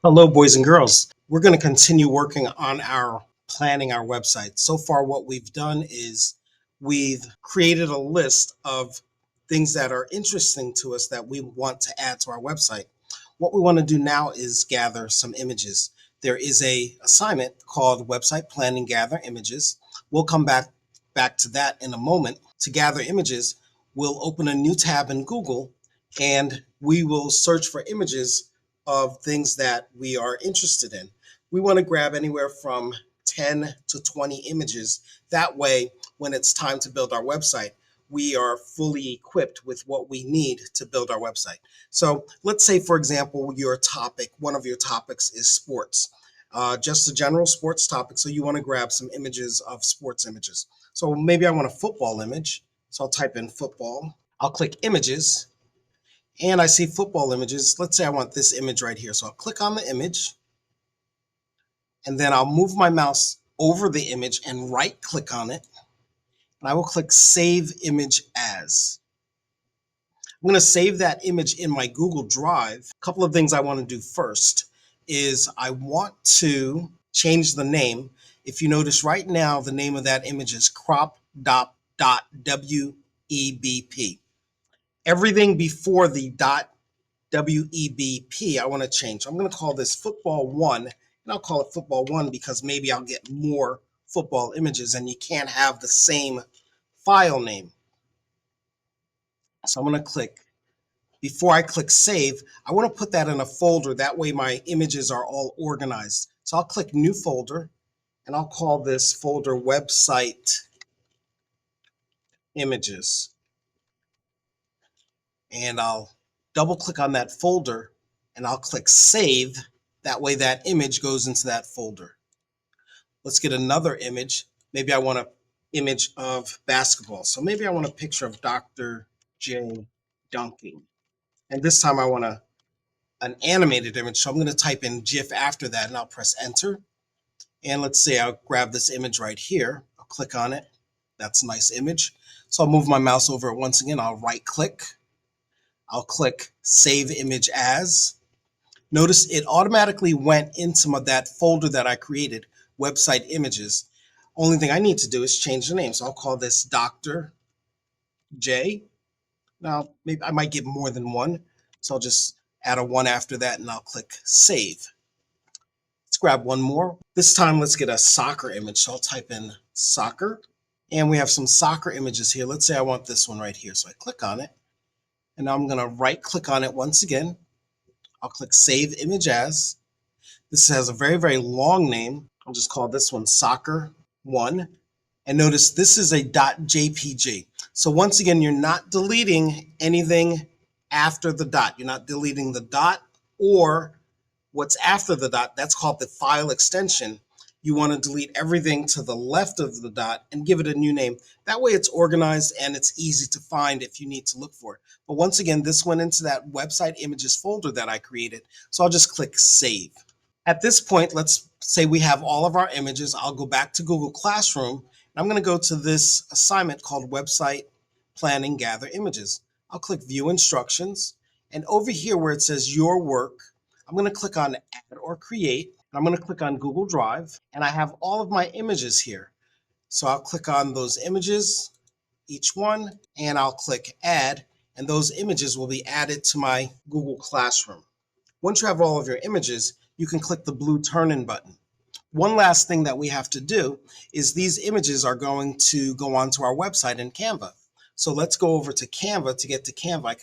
Hello, boys and girls. We're going to continue working on our planning our website. So far, what we've done is we've created a list of things that are interesting to us that we want to add to our website. What we want to do now is gather some images. There is a assignment called Website Planning Gather Images. We'll come back to that in a moment. To gather images, we'll open a new tab in Google and we will search for images of things that we are interested in. We want to grab anywhere from 10 to 20 images. That way, when it's time to build our website, we are fully equipped with what we need to build our website. So let's say, for example, one of your topics is sports, just a general sports topic. So you want to grab some images of sports images. So maybe I want a football image. So I'll type in football. I'll click images and I see football images. Let's say I want this image right here. So I'll click on the image and then I'll move my mouse over the image and right click on it. And I will click Save Image As. I'm going to save that image in my Google Drive. A couple of things I want to do first is I want to change the name. If you notice right now, the name of that image is crop.webp. Everything before the WEBP, I want to change. I'm going to call this football one, and I'll call it football one because maybe I'll get more football images and you can't have the same file name. So I'm going to click, before I click save, I want to put that in a folder. That way my images are all organized. So I'll click new folder and I'll call this folder website images. And I'll double click on that folder and I'll click save. That way that image goes into that folder. Let's get another image. Maybe I want an image of basketball. So maybe I want a picture of Dr. J dunking. And this time I want an animated image. So I'm going to type in GIF after that and I'll press enter. And let's say I'll grab this image right here. I'll click on it. That's a nice image. So I'll move my mouse over it once again. I'll right click. I'll click Save Image As. Notice it automatically went into that folder that I created, Website Images. Only thing I need to do is change the name. So I'll call this Dr. J. Now, maybe I might get more than one. So I'll just add a one after that and I'll click Save. Let's grab one more. This time, let's get a soccer image. So I'll type in soccer. And we have some soccer images here. Let's say I want this one right here. So I click on it. And now I'm going to right click on it once again. I'll click Save Image As. This has a very, very long name. I'll just call this one Soccer 1. And notice this is a .jpg. So once again, you're not deleting anything after the dot. You're not deleting the dot or what's after the dot. That's called the file extension. You want to delete everything to the left of the dot and give it a new name. That way it's organized and it's easy to find if you need to look for it. But once again, this went into that website images folder that I created. So I'll just click Save. At this point, let's say we have all of our images. I'll go back to Google Classroom. And I'm going to go to this assignment called Website Planning Gather Images. I'll click View Instructions. And over here where it says Your Work, I'm going to click on Add or Create. I'm going to click on Google Drive, and I have all of my images here. So I'll click on those images, each one, and I'll click Add, and those images will be added to my Google Classroom. Once you have all of your images, you can click the blue turn-in button. One last thing that we have to do is these images are going to go onto our website in Canva. So let's go over to Canva. To get to Canva, I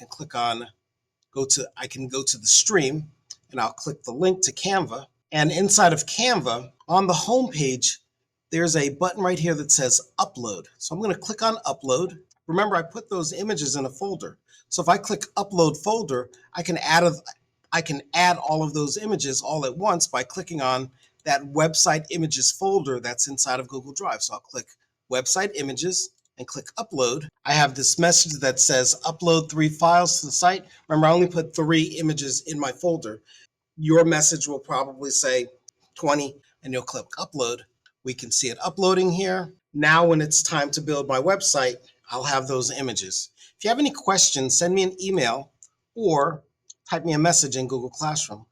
can go to the stream, and I'll click the link to Canva. And inside of Canva, on the home page, there's a button right here that says Upload. So I'm going to click on Upload. Remember, I put those images in a folder. So if I click Upload Folder, I can add all of those images all at once by clicking on that Website Images folder that's inside of Google Drive. So I'll click Website Images and click Upload. I have this message that says Upload 3 files to the site. Remember, I only put 3 images in my folder. Your message will probably say 20 and you'll click upload. We can see it uploading here. Now when it's time to build my website, I'll have those images. If you have any questions, send me an email or type me a message in Google Classroom.